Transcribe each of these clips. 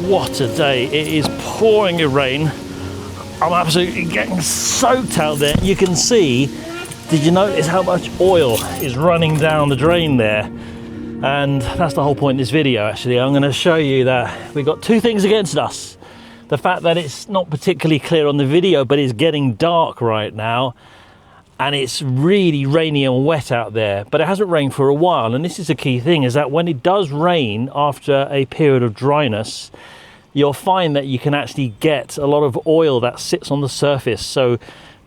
what a day. It is pouring with rain. I'm absolutely getting soaked out there. You can see, did you notice how much oil is running down the drain there? And that's the whole point of this video, actually. I'm going to show you that we've got two things against us. The fact that it's not particularly clear on the video, but it's getting dark right now. And it's really rainy and wet out there, but it hasn't rained for a while. And this is the key thing, is that when it does rain after a period of dryness, you'll find that you can actually get a lot of oil that sits on the surface. So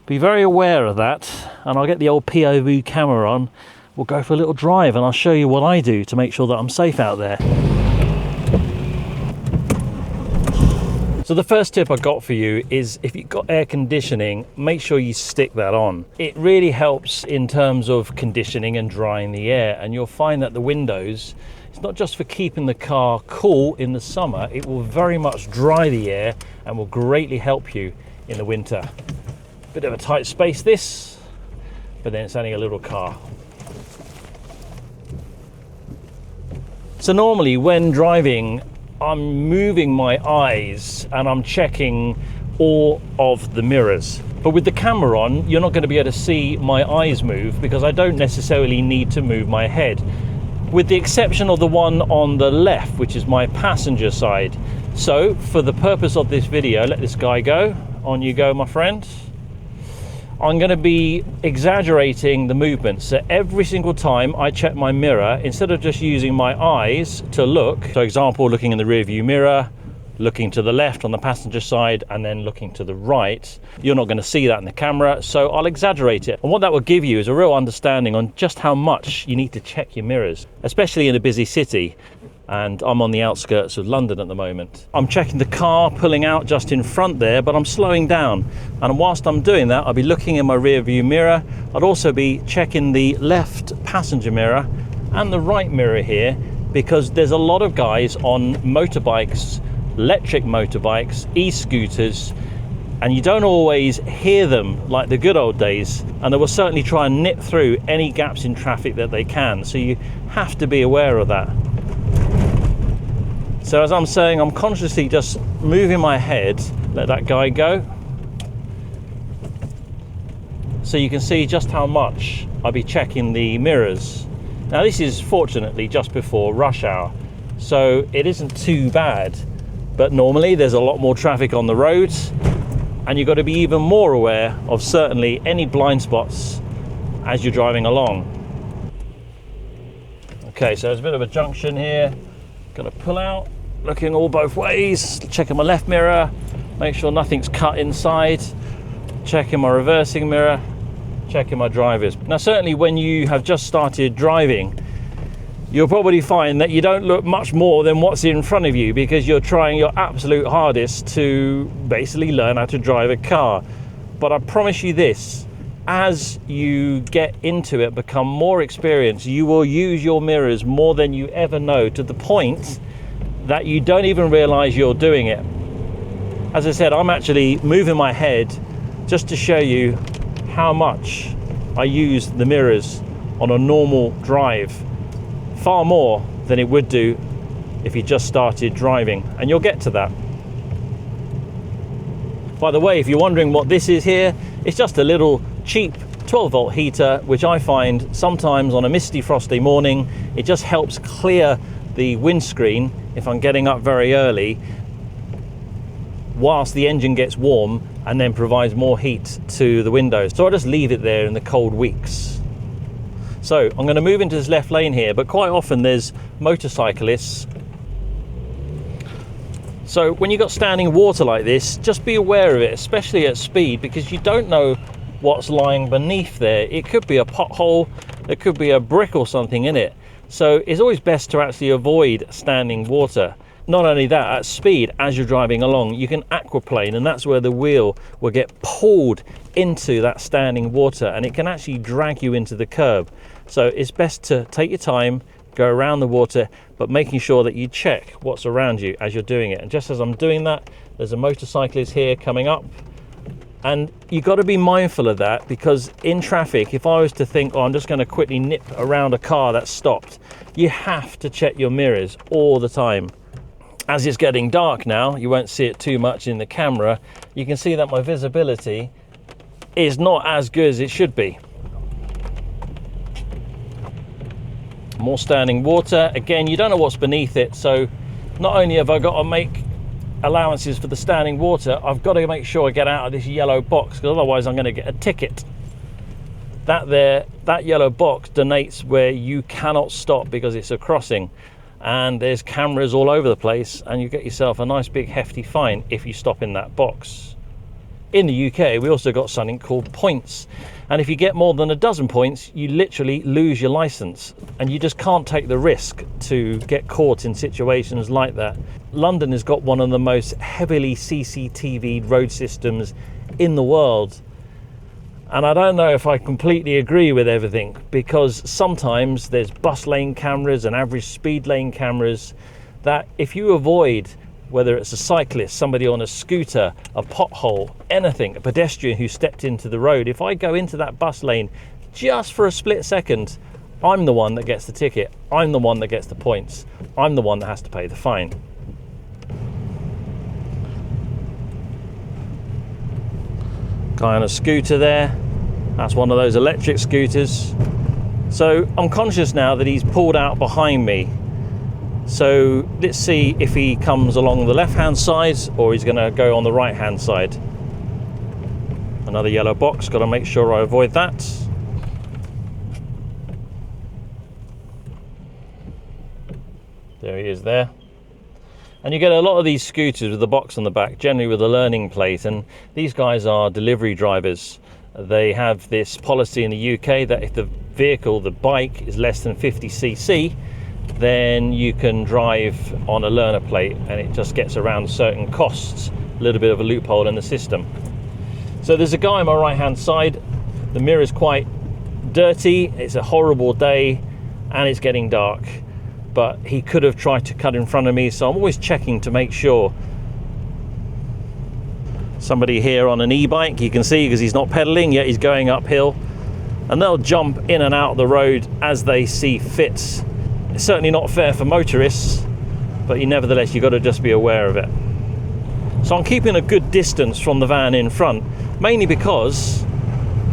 be very aware of that. And I'll get the old P.o.v camera on. We'll go for a little drive and I'll show you what I do to make sure that I'm safe out there. So the first tip I got for you is, if you've got air conditioning, make sure you stick that on. It really helps in terms of conditioning and drying the air, and you'll find that the windows, it's not just for keeping the car cool in the summer, it will very much dry the air and will greatly help you in the winter. Bit of a tight space this, but then it's only a little car. So normally when driving, I'm moving my eyes and I'm checking all of the mirrors. But with the camera on, you're not going to be able to see my eyes move, because I don't necessarily need to move my head. With the exception of the one on the left, which is my passenger side. So for the purpose of this video, let this guy go. On you go, my friend. I'm going to be exaggerating the movement. So every single time I check my mirror, instead of just using my eyes to look, for example, looking in the rear view mirror, looking to the left on the passenger side, and then looking to the right, you're not going to see that in the camera. So I'll exaggerate it. And what that will give you is a real understanding on just how much you need to check your mirrors, especially in a busy city. And I'm on the outskirts of London at the moment. I'm checking the car pulling out just in front there, but I'm slowing down. And whilst I'm doing that, I'll be looking in my rear view mirror. I'd also be checking the left passenger mirror and the right mirror here, because there's a lot of guys on motorbikes, electric motorbikes, e-scooters, and you don't always hear them like the good old days. And they will certainly try and nip through any gaps in traffic that they can. So you have to be aware of that. So as I'm saying, I'm consciously just moving my head, let that guy go. So you can see just how much I'll be checking the mirrors. Now this is fortunately just before rush hour, so it isn't too bad. But normally there's a lot more traffic on the roads, and you've got to be even more aware of certainly any blind spots as you're driving along. Okay, so there's a bit of a junction here. Gonna pull out. Looking all both ways, checking my left mirror, make sure nothing's cut inside, checking my reversing mirror, checking my drivers. Now certainly when you have just started driving, you'll probably find that you don't look much more than what's in front of you, because you're trying your absolute hardest to basically learn how to drive a car. But I promise you this, as you get into it, become more experienced, you will use your mirrors more than you ever know, to the point that you don't even realize you're doing it. As I said, I'm actually moving my head just to show you how much I use the mirrors on a normal drive, far more than it would do if you just started driving, and you'll get to that. By the way, if you're wondering what this is here, it's just a little cheap 12-volt heater, which I find sometimes on a misty, frosty morning, it just helps clear the windscreen if I'm getting up very early, whilst the engine gets warm, and then provides more heat to the windows. So I just leave it there in the cold weeks. So I'm going to move into this left lane here, but quite often there's motorcyclists. So when you've got standing water like this, just be aware of it, especially at speed, because you don't know what's lying beneath there. It could be a pothole, there could be a brick or something in it. So it's always best to actually avoid standing water. Not only that, at speed, as you're driving along, you can aquaplane, and that's where the wheel will get pulled into that standing water, and it can actually drag you into the curb. So it's best to take your time, go around the water, but making sure that you check what's around you as you're doing it. And just as I'm doing that, there's a motorcyclist here coming up. And you've got to be mindful of that, because in traffic, if I was to think, oh, I'm just going to quickly nip around a car that's stopped, you have to check your mirrors all the time. As it's getting dark now, you won't see it too much in the camera. You can see that my visibility is not as good as it should be. More standing water. Again, you don't know what's beneath it, so not only have I got to make allowances for the standing water, I've got to make sure I get out of this yellow box, because otherwise I'm going to get a ticket. That yellow box denotes where you cannot stop because it's a crossing, and there's cameras all over the place, and you get yourself a nice big hefty fine if you stop in that box. In the UK, we also got something called points, and if you get more than a dozen points, you literally lose your license, and you just can't take the risk to get caught in situations like that. London has got one of the most heavily CCTV'd road systems in the world, and I don't know if I completely agree with everything, because sometimes there's bus lane cameras and average speed lane cameras that if you avoid, whether it's a cyclist, somebody on a scooter, a pothole, anything, a pedestrian who stepped into the road, if I go into that bus lane just for a split second, I'm the one that gets the ticket. I'm the one that gets the points. I'm the one that has to pay the fine. Guy on a scooter there. That's one of those electric scooters. So I'm conscious now that he's pulled out behind me. So let's see if he comes along the left-hand side or he's going to go on the right-hand side. Another yellow box, got to make sure I avoid that. There he is there. And you get a lot of these scooters with the box on the back, generally with a learning plate, and these guys are delivery drivers. They have this policy in the UK that if the vehicle, the bike, is less than 50cc, then you can drive on a learner plate, and it just gets around certain costs. A little bit of a loophole in the system. So there's a guy on my right hand side. The mirror's quite dirty, it's a horrible day, and it's getting dark. But he could have tried to cut in front of me, so I'm always checking to make sure. Somebody here on an e-bike, you can see, because he's not pedaling yet, he's going uphill, and they'll jump in and out of the road as they see fit. It's certainly not fair for motorists, but nevertheless you've got to just be aware of it. So I'm keeping a good distance from the van in front, mainly because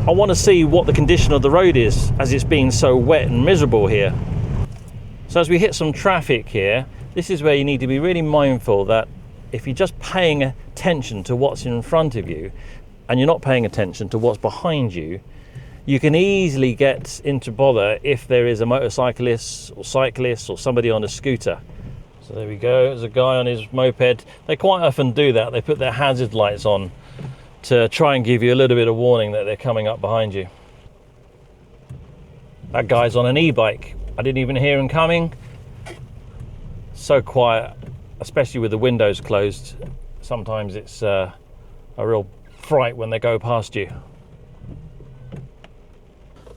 I want to see what the condition of the road is, as it's been so wet and miserable here. So as we hit some traffic here, this is where you need to be really mindful that if you're just paying attention to what's in front of you and you're not paying attention to what's behind you, you can easily get into bother if there is a motorcyclist or cyclist or somebody on a scooter. So there we go, there's a guy on his moped. They quite often do that, they put their hazard lights on to try and give you a little bit of warning that they're coming up behind you. That guy's on an e-bike. I didn't even hear him coming. So quiet, especially with the windows closed. Sometimes it's a real fright when they go past you.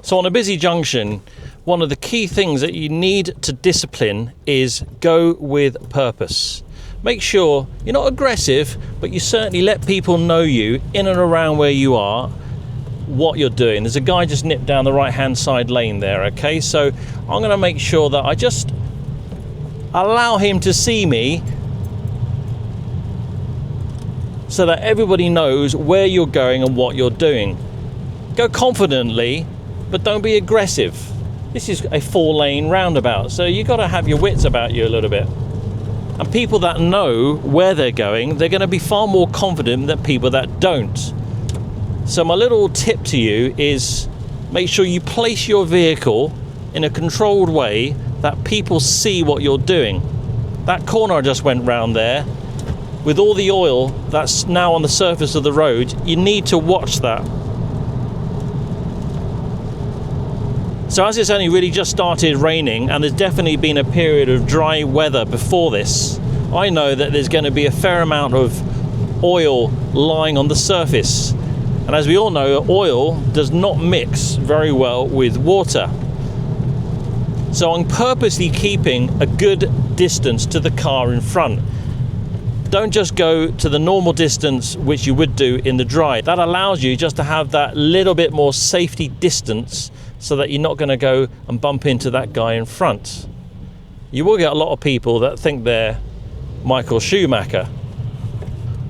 So on a busy junction, one of the key things that you need to discipline is go with purpose. Make sure you're not aggressive, but you certainly let people know you in and around where you are, what you're doing. There's a guy just nipped down the right hand side lane there, okay? So I'm going to make sure that I just allow him to see me so that everybody knows where you're going and what you're doing. Go confidently, but don't be aggressive. This is a 4-lane roundabout, so you've got to have your wits about you a little bit. And people that know where they're going, they're going to be far more confident than people that don't. So my little tip to you is make sure you place your vehicle in a controlled way that people see what you're doing. That corner I just went round there, with all the oil that's now on the surface of the road, you need to watch that. So as it's only really just started raining, and there's definitely been a period of dry weather before this, I know that there's going to be a fair amount of oil lying on the surface. And as we all know, oil does not mix very well with water. So I'm purposely keeping a good distance to the car in front. Don't just go to the normal distance which you would do in the dry. That allows you just to have that little bit more safety distance so that you're not going to go and bump into that guy in front. You will get a lot of people that think they're Michael Schumacher.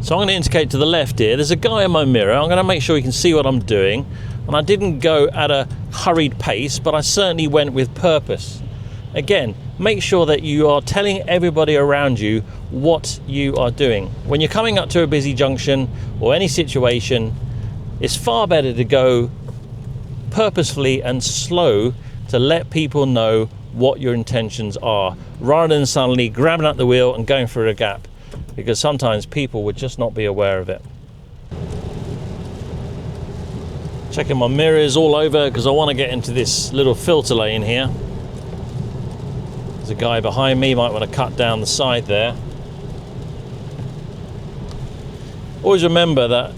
So I'm going to indicate to the left here. There's a guy in my mirror. I'm going to make sure he can see what I'm doing. And I didn't go at a hurried pace, but I certainly went with purpose. Again, make sure that you are telling everybody around you what you are doing. When you're coming up to a busy junction or any situation, it's far better to go purposefully and slow to let people know what your intentions are, rather than suddenly grabbing up the wheel and going through a gap, because sometimes people would just not be aware of it. Checking my mirrors all over because I want to get into this little filter lane here. There's a guy behind me, might want to cut down the side there. Always remember that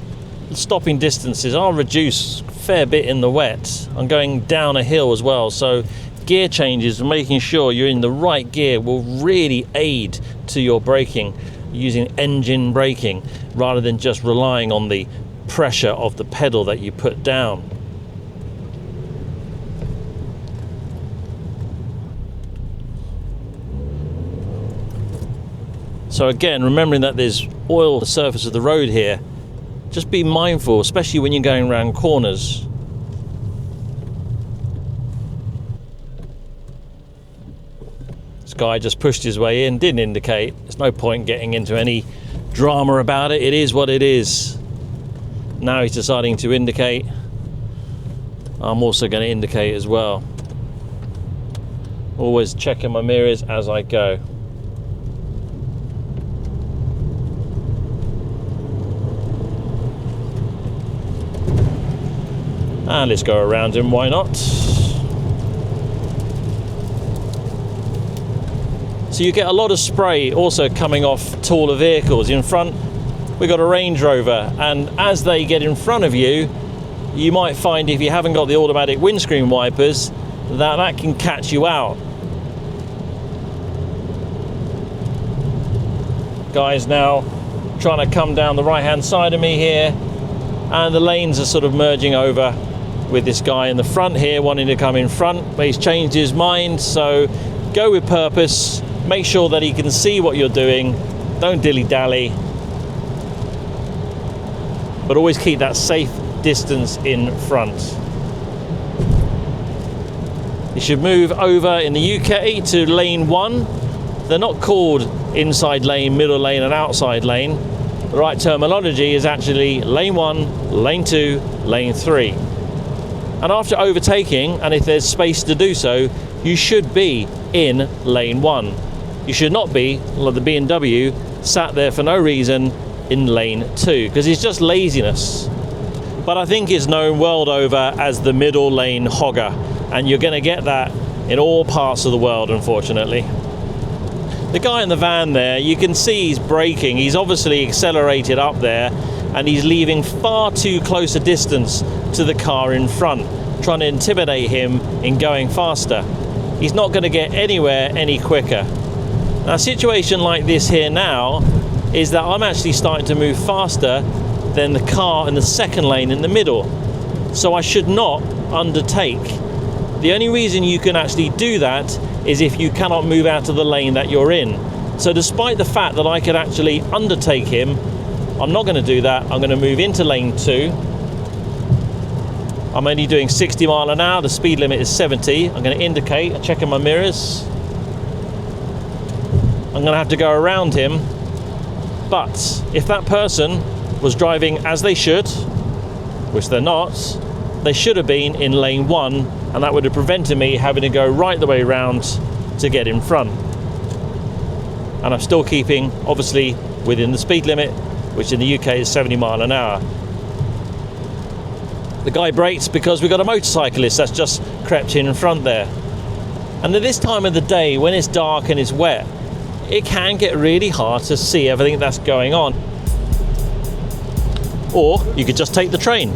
stopping distances are reduced a fair bit in the wet. I'm going down a hill as well, so gear changes and making sure you're in the right gear will really aid to your braking, using engine braking rather than just relying on the pressure of the pedal that you put down. So again, remembering that there's oil on the surface of the road here, just be mindful, especially when you're going around corners. This guy just pushed his way in, didn't indicate. There's no point getting into any drama about it. It is what it is. Now he's deciding to indicate. I'm also going to indicate as well. Always checking my mirrors as I go. And let's go around him, why not? So you get a lot of spray also coming off taller vehicles. In front, we've got a Range Rover, and as they get in front of you, you might find, if you haven't got the automatic windscreen wipers, that can catch you out. Guy's now trying to come down the right-hand side of me here, and the lanes are sort of merging over with this guy in the front here wanting to come in front, but he's changed his mind. So go with purpose, make sure that he can see what you're doing, don't dilly-dally, but always keep that safe distance in front. You should move over in the UK to lane 1. They're not called inside lane, middle lane and outside lane. The right terminology is actually lane 1, lane 2, lane 3. And after overtaking, and if there's space to do so, you should be in lane 1. You should not be, like the BMW, sat there for no reason in lane 2, because it's just laziness. But I think it's known world over as the middle lane hogger, and you're going to get that in all parts of the world, unfortunately. The guy in the van there, you can see he's braking. He's obviously accelerated up there, and he's leaving far too close a distance to the car in front, trying to intimidate him in going faster. He's not going to get anywhere any quicker. Now, a situation like this here now is that I'm actually starting to move faster than the car in the second lane in the middle. So I should not undertake. The only reason you can actually do that is if you cannot move out of the lane that you're in. So despite the fact that I could actually undertake him, I'm not going to do that. I'm going to move into lane 2. I'm only doing 60 miles an hour. The speed limit is 70. I'm going to indicate, I'm checking my mirrors. I'm going to have to go around him. But if that person was driving as they should, which they're not, they should have been in lane 1, and that would have prevented me having to go right the way around to get in front. And I'm still keeping, obviously, within the speed limit, which in the UK is 70 miles an hour. The guy brakes because we've got a motorcyclist that's just crept in front there. And at this time of the day, when it's dark and it's wet, it can get really hard to see everything that's going on. Or you could just take the train.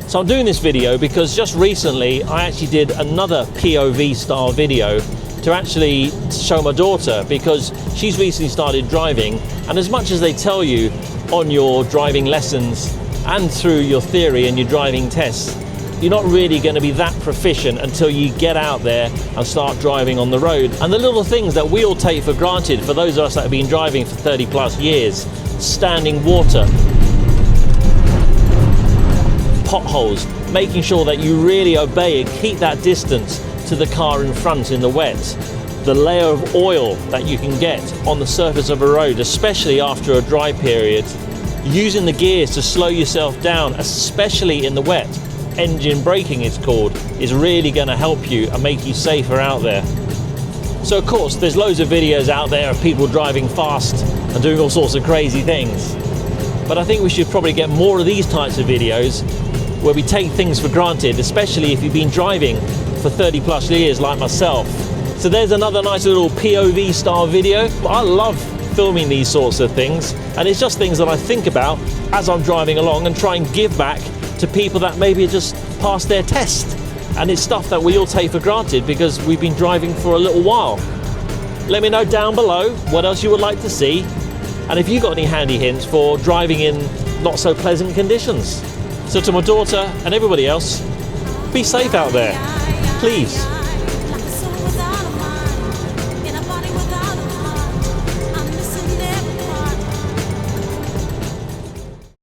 So I'm doing this video because just recently I actually did another P.o.v style video to actually show my daughter, because she's recently started driving, and as much as they tell you on your driving lessons and through your theory and your driving tests, you're not really going to be that proficient until you get out there and start driving on the road. And the little things that we all take for granted, for those of us that have been driving for 30 plus years, standing water, potholes, making sure that you really obey and keep that distance to the car in front in the wet, the layer of oil that you can get on the surface of a road, especially after a dry period, using the gears to slow yourself down, especially in the wet, engine braking it's called, is really going to help you and make you safer out there. So of course there's loads of videos out there of people driving fast and doing all sorts of crazy things, but I think we should probably get more of these types of videos where we take things for granted, especially if you've been driving for 30 plus years like myself. So there's another nice little POV style video. I love filming these sorts of things, and it's just things that I think about as I'm driving along and try and give back to people that maybe just passed their test. And it's stuff that we all take for granted because we've been driving for a little while. Let me know down below what else you would like to see, and if you've got any handy hints for driving in not so pleasant conditions. So to my daughter and everybody else, be safe out there, please.